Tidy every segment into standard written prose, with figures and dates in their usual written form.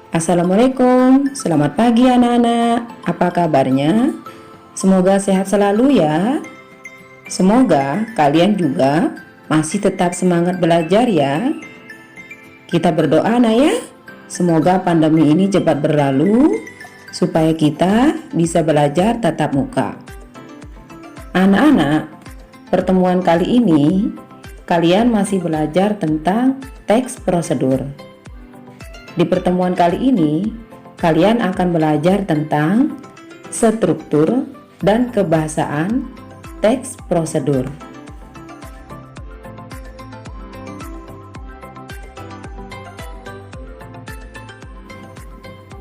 Assalamualaikum, selamat pagi anak-anak. Apa kabarnya? Semoga sehat selalu ya. Semoga kalian juga masih tetap semangat belajar ya. Kita berdoa nak ya. Semoga pandemi ini cepat berlalu supaya kita bisa belajar tatap muka. Anak-anak, pertemuan kali ini kalian masih belajar tentang teks prosedur. Di pertemuan kali ini, kalian akan belajar tentang struktur dan kebahasaan teks prosedur.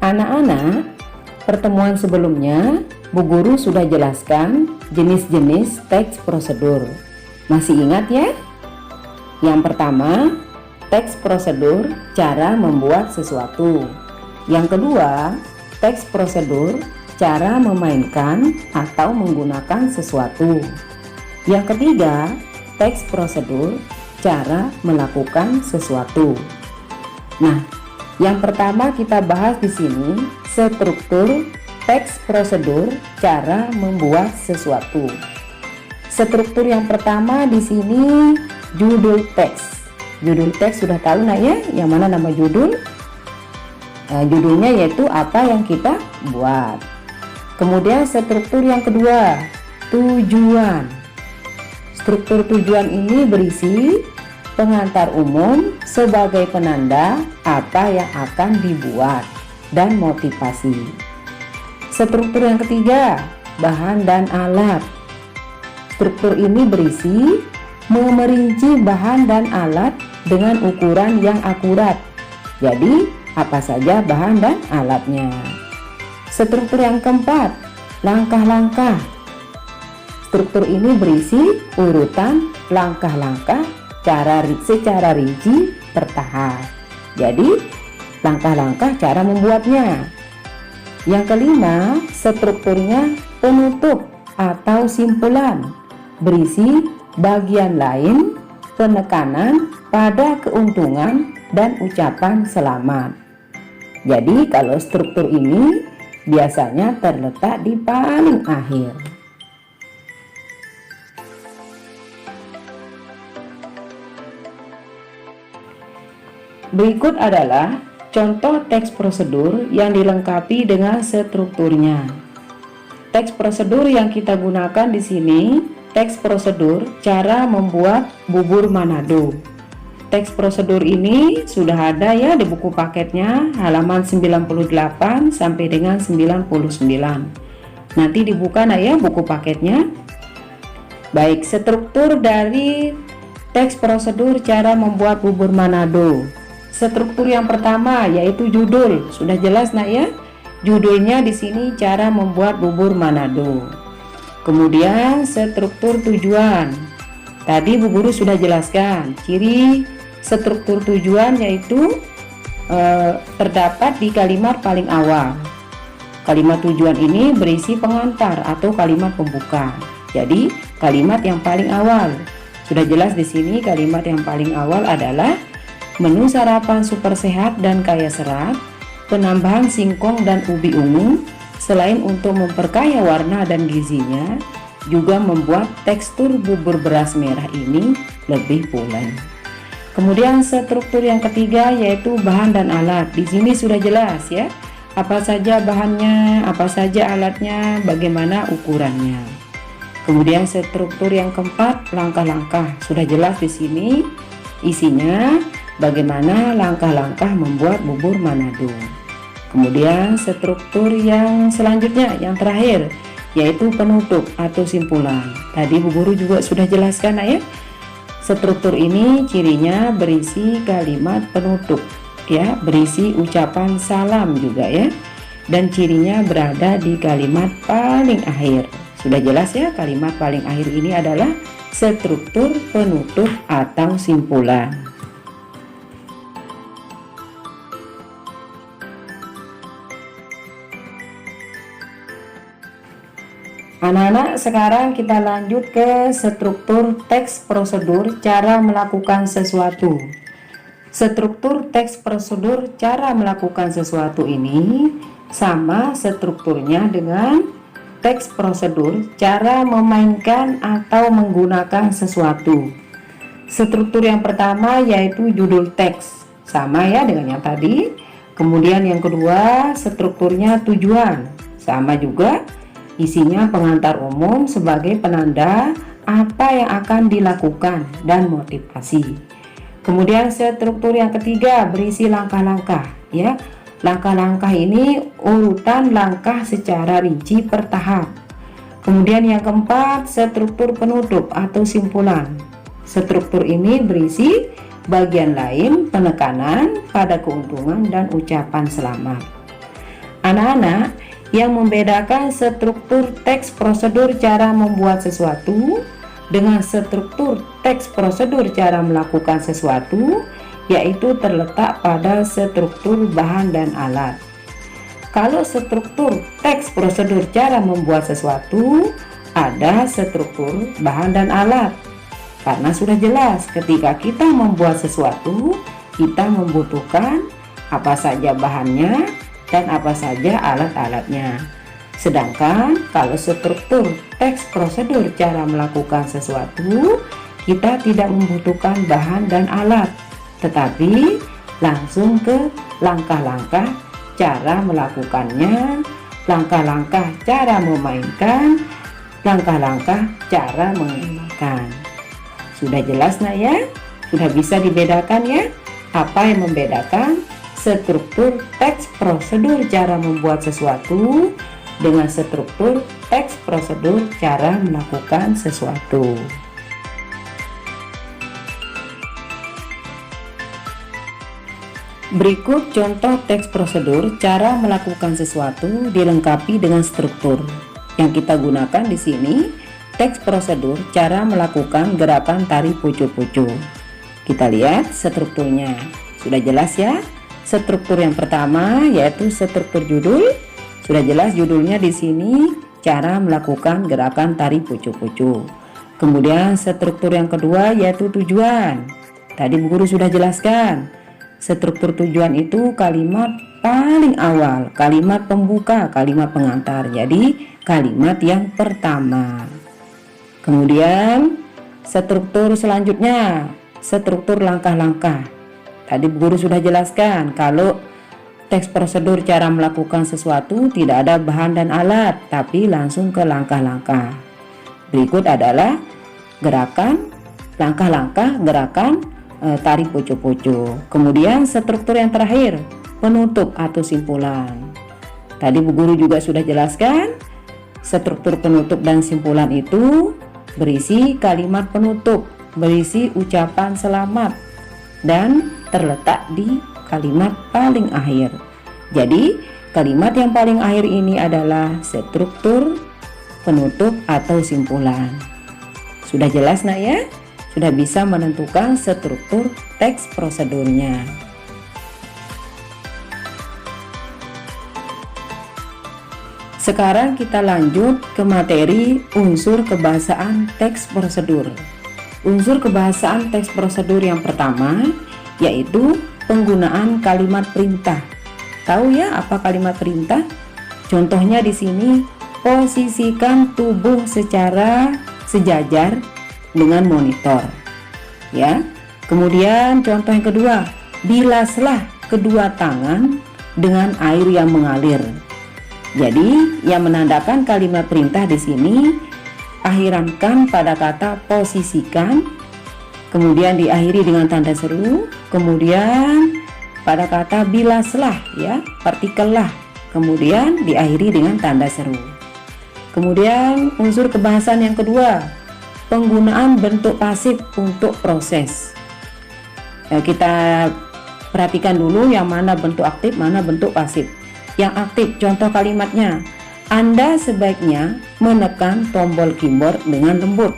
Anak-anak, pertemuan sebelumnya, Bu Guru sudah jelaskan jenis-jenis teks prosedur. Masih ingat ya? Yang pertama, teks prosedur cara membuat sesuatu. Yang kedua, teks prosedur cara memainkan atau menggunakan sesuatu. Yang ketiga, teks prosedur cara melakukan sesuatu. Nah, yang pertama kita bahas di sini struktur teks prosedur cara membuat sesuatu. Struktur yang pertama di sini judul teks. Judul teks sudah tahu nak ya, yang mana nama judul? Judulnya yaitu apa yang kita buat. Kemudian struktur yang kedua, tujuan. Struktur tujuan ini berisi pengantar umum sebagai penanda apa yang akan dibuat dan motivasi. Struktur yang ketiga, bahan dan alat. Struktur ini berisi memerinci bahan dan alat dengan ukuran yang akurat. Jadi, apa saja bahan dan alatnya. Struktur yang keempat, langkah-langkah. Struktur ini berisi urutan langkah-langkah secara rinci bertahap. Jadi, langkah-langkah cara membuatnya. Yang kelima, strukturnya penutup atau simpulan. Berisi bagian lain, penekanan pada keuntungan dan ucapan selamat. Jadi kalau struktur ini biasanya terletak di paling akhir. Berikut adalah contoh teks prosedur yang dilengkapi dengan strukturnya. Teks prosedur yang kita gunakan di sini teks prosedur cara membuat bubur Manado. Teks prosedur ini sudah ada ya di buku paketnya halaman 98 sampai dengan 99. Nanti dibuka nak ya buku paketnya. Baik, struktur dari teks prosedur cara membuat bubur Manado. Struktur yang pertama yaitu judul. Sudah jelas nak ya? Judulnya di sini cara membuat bubur Manado. Kemudian struktur tujuan. Tadi Bu Guru sudah jelaskan ciri struktur tujuan yaitu terdapat di kalimat paling awal. Kalimat tujuan ini berisi pengantar atau kalimat pembuka. Jadi kalimat yang paling awal. Sudah jelas di sini kalimat yang paling awal adalah menu sarapan super sehat dan kaya serat, penambahan singkong dan ubi ungu. Selain untuk memperkaya warna dan gizinya, juga membuat tekstur bubur beras merah ini lebih pulen. Kemudian struktur yang ketiga yaitu bahan dan alat. Di sini sudah jelas ya, apa saja bahannya, apa saja alatnya, bagaimana ukurannya. Kemudian struktur yang keempat, langkah-langkah. Sudah jelas di sini isinya bagaimana langkah-langkah membuat bubur Manado. Kemudian struktur yang selanjutnya, yang terakhir, yaitu penutup atau simpulan. Tadi Bu Guru juga sudah jelaskan ya. Struktur ini cirinya berisi kalimat penutup, ya, berisi ucapan salam juga ya. Dan cirinya berada di kalimat paling akhir. Sudah jelas ya, kalimat paling akhir ini adalah struktur penutup atau simpulan. Anak-anak, sekarang kita lanjut ke struktur teks prosedur cara melakukan sesuatu. Struktur teks prosedur cara melakukan sesuatu ini sama strukturnya dengan teks prosedur cara memainkan atau menggunakan sesuatu. Struktur yang pertama yaitu judul teks, sama ya dengan yang tadi. Kemudian yang kedua strukturnya tujuan, sama juga. Isinya pengantar umum sebagai penanda apa yang akan dilakukan dan motivasi. Kemudian struktur yang ketiga berisi langkah-langkah ya. Langkah-langkah ini urutan langkah secara rinci per tahap. Kemudian yang keempat struktur penutup atau simpulan. Struktur ini berisi bagian lain penekanan pada keuntungan dan ucapan selamat. Anak-anak, yang membedakan struktur teks prosedur cara membuat sesuatu dengan struktur teks prosedur cara melakukan sesuatu yaitu terletak pada struktur bahan dan alat. Kalau struktur teks prosedur cara membuat sesuatu ada struktur bahan dan alat, karena sudah jelas ketika kita membuat sesuatu kita membutuhkan apa saja bahannya dan apa saja alat-alatnya. Sedangkan kalau struktur teks prosedur cara melakukan sesuatu kita tidak membutuhkan bahan dan alat, tetapi langsung ke langkah-langkah cara melakukannya, langkah-langkah cara memainkan, langkah-langkah cara menggunakan. Sudah jelas nak ya? Sudah bisa dibedakan ya? Apa yang membedakan struktur teks prosedur cara membuat sesuatu dengan struktur teks prosedur cara melakukan sesuatu. Berikut contoh teks prosedur cara melakukan sesuatu dilengkapi dengan struktur. Yang kita gunakan di sini teks prosedur cara melakukan gerakan tari pucu-pucu. Kita lihat strukturnya. Sudah jelas ya? Struktur yang pertama yaitu struktur judul. Sudah jelas judulnya di sini cara melakukan gerakan tari pucu-pucu. Kemudian struktur yang kedua yaitu tujuan. Tadi Bu Guru sudah jelaskan. Struktur tujuan itu kalimat paling awal, kalimat pembuka, kalimat pengantar. Jadi kalimat yang pertama. Kemudian struktur selanjutnya, struktur langkah-langkah. Tadi Bu Guru sudah jelaskan kalau teks prosedur cara melakukan sesuatu tidak ada bahan dan alat, tapi langsung ke langkah-langkah. Berikut adalah gerakan, langkah-langkah gerakan tari pucu-pucu. Kemudian struktur yang terakhir, penutup atau simpulan. Tadi Bu Guru juga sudah jelaskan, struktur penutup dan simpulan itu berisi kalimat penutup, berisi ucapan selamat, dan terletak di kalimat paling akhir. Jadi kalimat yang paling akhir ini adalah struktur penutup atau simpulan. Sudah jelas nak ya? Sudah bisa menentukan struktur teks prosedurnya. Sekarang kita lanjut ke materi unsur kebahasaan teks prosedur. Unsur kebahasaan teks prosedur yang pertama yaitu penggunaan kalimat perintah. Tahu ya apa kalimat perintah? Contohnya di sini, posisikan tubuh secara sejajar dengan monitor. Ya. Kemudian contoh yang kedua, bilaslah kedua tangan dengan air yang mengalir. Jadi, yang menandakan kalimat perintah di sini akhirankan pada kata posisikan, kemudian diakhiri dengan tanda seru, kemudian pada kata bilaslah ya, partikel lah, kemudian diakhiri dengan tanda seru. Kemudian unsur kebahasan yang kedua, penggunaan bentuk pasif untuk proses. Kita perhatikan dulu yang mana bentuk aktif, mana bentuk pasif. Yang aktif, contoh kalimatnya, Anda sebaiknya menekan tombol keyboard dengan lembut.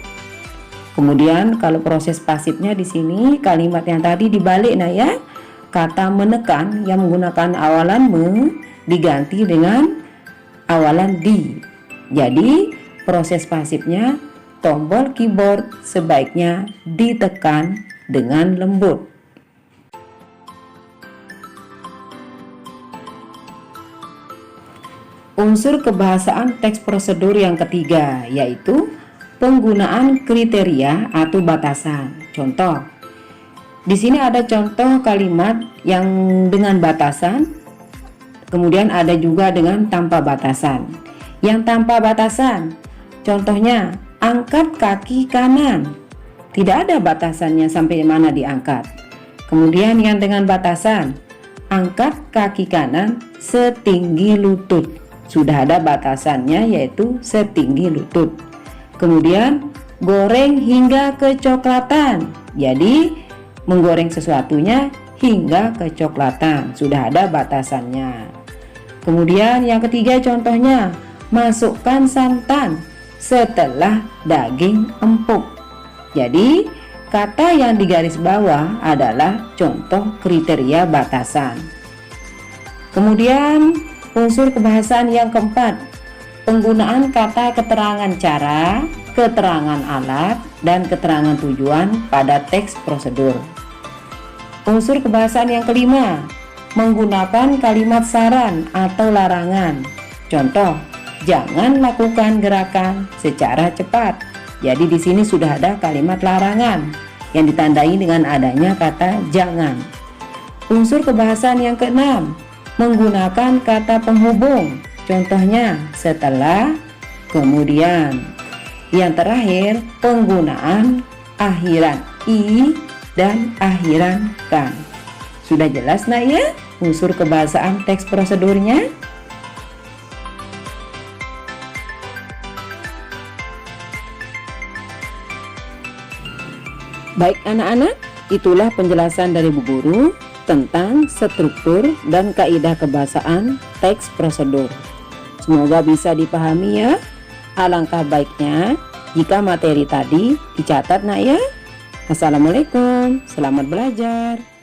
Kemudian kalau proses pasifnya di sini kalimat yang tadi dibalik nah ya, kata menekan yang menggunakan awalan me diganti dengan awalan di. Jadi proses pasifnya tombol keyboard sebaiknya ditekan dengan lembut. unsur kebahasaan teks prosedur yang ketiga, yaitu penggunaan kriteria atau batasan. Contoh, di sini ada contoh kalimat yang dengan batasan, kemudian ada juga dengan tanpa batasan. Yang tanpa batasan, contohnya angkat kaki kanan, tidak ada batasannya sampai mana diangkat. Kemudian yang dengan batasan, angkat kaki kanan setinggi lutut, sudah ada batasannya yaitu setinggi lutut. Kemudian goreng hingga kecoklatan, jadi menggoreng sesuatunya hingga kecoklatan, sudah ada batasannya. Kemudian yang ketiga contohnya, masukkan santan setelah daging empuk. Jadi kata yang di garis bawah adalah contoh kriteria batasan. Kemudian unsur kebahasaan yang keempat, penggunaan kata keterangan cara, keterangan alat, dan keterangan tujuan pada teks prosedur. Unsur kebahasaan yang kelima, menggunakan kalimat saran atau larangan. Contoh, jangan lakukan gerakan secara cepat. Jadi di sini sudah ada kalimat larangan yang ditandai dengan adanya kata jangan. Unsur kebahasaan yang keenam, menggunakan kata penghubung. Contohnya setelah, kemudian. Yang terakhir, penggunaan akhiran i dan akhiran kan. Sudah jelas nak ya unsur kebahasaan teks prosedurnya? Baik anak-anak, itulah penjelasan dari Bu Guru tentang struktur dan kaidah kebahasaan teks prosedur. Semoga bisa dipahami ya. Alangkah baiknya jika materi tadi dicatat nak ya. Assalamualaikum, selamat belajar.